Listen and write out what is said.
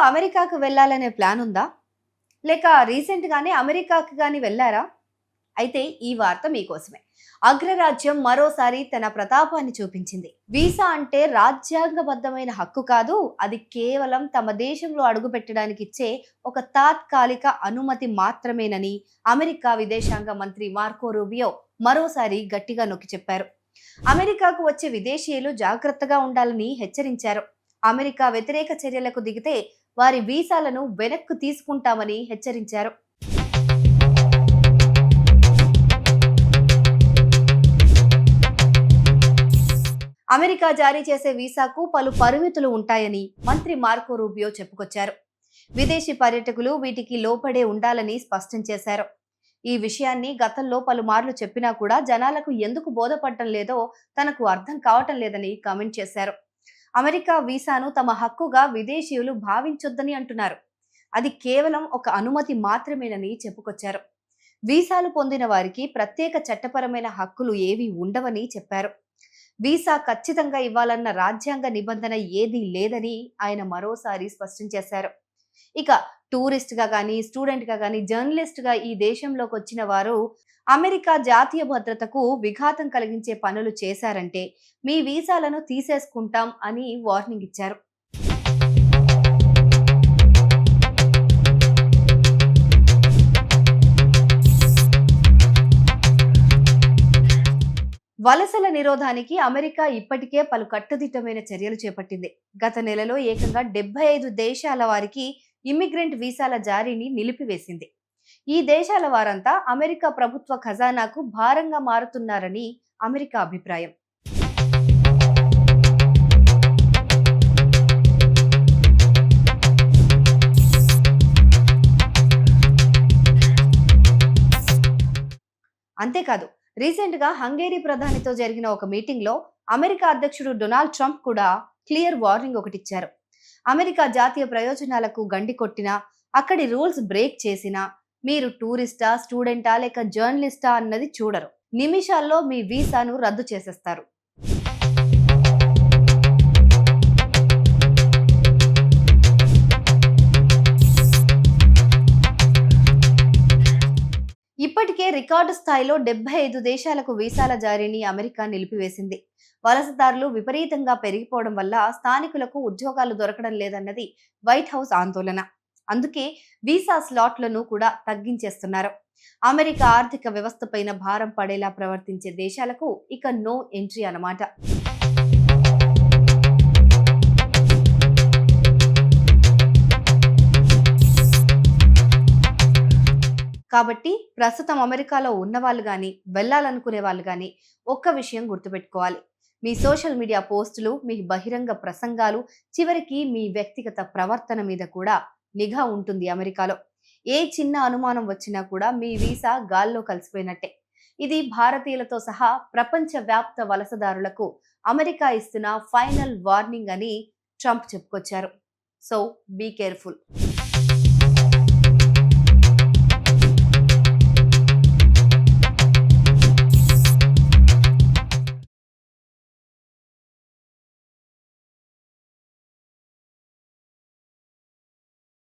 అమెరికాకు వెళ్ళాలనే ప్లాన్ ఉందా? లేక రీసెంట్‌గానే అమెరికాకి గాని వెళ్లారా? అయితే ఈ వార్త మీకోసమే. అగ్రరాజ్యం మరోసారి తన ప్రతాపాన్ని చూపించింది. వీసా అంటే రాజ్యాంగబద్ధమైన హక్కు కాదు. అది కేవలం తమ దేశంలో అడుగుపెట్టడానికి ఇచ్చే ఒక తాత్కాలిక అనుమతి మాత్రమేనని అమెరికా విదేశాంగ మంత్రి మార్కో రూబియో మరోసారి గట్టిగా నొక్కి చెప్పారు. అమెరికాకు వచ్చే విదేశీయులు జాగ్రత్తగా ఉండాలని హెచ్చరించారు. అమెరికా వ్యతిరేక చర్యలకు దిగితే వారి వీసాలను వెనక్కు తీసుకుంటామని హెచ్చరించారు. అమెరికా జారీ చేసే వీసాకు పలు పరిమితులు ఉంటాయని మంత్రి మార్కో రూబియో చెప్పుకొచ్చారు. విదేశీ పర్యాటకులు వీటికి లోపడే ఉండాలని స్పష్టం చేశారు. ఈ విషయాన్ని గతంలో పలుమార్లు చెప్పినా కూడా జనాలకు ఎందుకు బోధపడటం లేదో తనకు అర్థం కావటం లేదని కామెంట్ చేశారు. అమెరికా వీసాను తమ హక్కుగా విదేశీయులు భావించొద్దని అంటున్నారు. అది కేవలం ఒక అనుమతి మాత్రమేనని చెప్పుకొచ్చారు. వీసాలు పొందిన వారికి ప్రత్యేక చట్టపరమైన హక్కులు ఏవీ ఉండవని చెప్పారు. వీసా ఖచ్చితంగా ఇవ్వాలన్న రాజ్యాంగ నిబంధన ఏదీ లేదని ఆయన మరోసారి స్పష్టం చేశారు. ఇక టూరిస్ట్ గా కానీ, స్టూడెంట్ గా కానీ, జర్నలిస్ట్ గా ఈ దేశంలోకి వచ్చిన వారు అమెరికా జాతీయ భద్రతకు విఘాతం కలిగించే పనులు చేశారంటే మీ వీసాలను తీసేసుకుంటాం అని వార్నింగ్ ఇచ్చారు. వలసల నిరోధానికి అమెరికా ఇప్పటికే పలు కట్టుదిట్టమైన చర్యలు చేపట్టింది. గత నెలలో ఏకంగా 75 దేశాల వారికి ఇమ్మిగ్రెంట్ వీసాల జారీని నిలిపివేసింది. ఈ దేశాల వారంతా అమెరికా ప్రభుత్వ ఖజానాకు భారంగా మారుతున్నారని అమెరికా అభిప్రాయం. అంతేకాదు, రీసెంట్ గా హంగేరీ ప్రధానితో జరిగిన ఒక మీటింగ్ లో అమెరికా అధ్యక్షుడు డొనాల్డ్ ట్రంప్ కూడా క్లియర్ వార్నింగ్ ఒకటిచ్చారు. అమెరికా జాతీయ ప్రయోజనాలకు గండి కొట్టినా, అక్కడి రూల్స్ బ్రేక్ చేసినా మీరు టూరిస్టా, స్టూడెంటా లేక జర్నలిస్టా అన్నది చూడరు. నిమిషాల్లో మీ వీసాను రద్దు చేసేస్తారు. ఇప్పటికే రికార్డు స్థాయిలో 75 దేశాలకు వీసాల జారీని అమెరికా నిలిపివేసింది. వలసదారులు విపరీతంగా పెరిగిపోవడం వల్ల స్థానికులకు ఉద్యోగాలు దొరకడం లేదన్నది వైట్ హౌస్ ఆందోళన. అందుకే వీసా స్లాట్లను కూడా తగ్గించేస్తున్నారు. అమెరికా ఆర్థిక వ్యవస్థ పైన భారం పడేలా ప్రవర్తించే దేశాలకు ఇక నో ఎంట్రీ అన్నమాట. కాబట్టి ప్రస్తుతం అమెరికాలో ఉన్నవాళ్ళు కానీ, వెళ్ళాలనుకునే వాళ్ళు కానీ ఒక్క విషయం గుర్తుపెట్టుకోవాలి. మీ సోషల్ మీడియా పోస్టులు, మీ బహిరంగ ప్రసంగాలు, చివరికి మీ వ్యక్తిగత ప్రవర్తన మీద కూడా నిఘా ఉంటుంది అమెరికాలో. ఏ చిన్న అనుమానం వచ్చినా కూడా మీ వీసా గాల్లో కలిసిపోయినట్టే. ఇది భారతీయులతో సహా ప్రపంచవ్యాప్త వలసదారులకు అమెరికా ఇస్తున్న ఫైనల్ వార్నింగ్ అని ట్రంప్ చెప్పుకొచ్చారు. So be careful.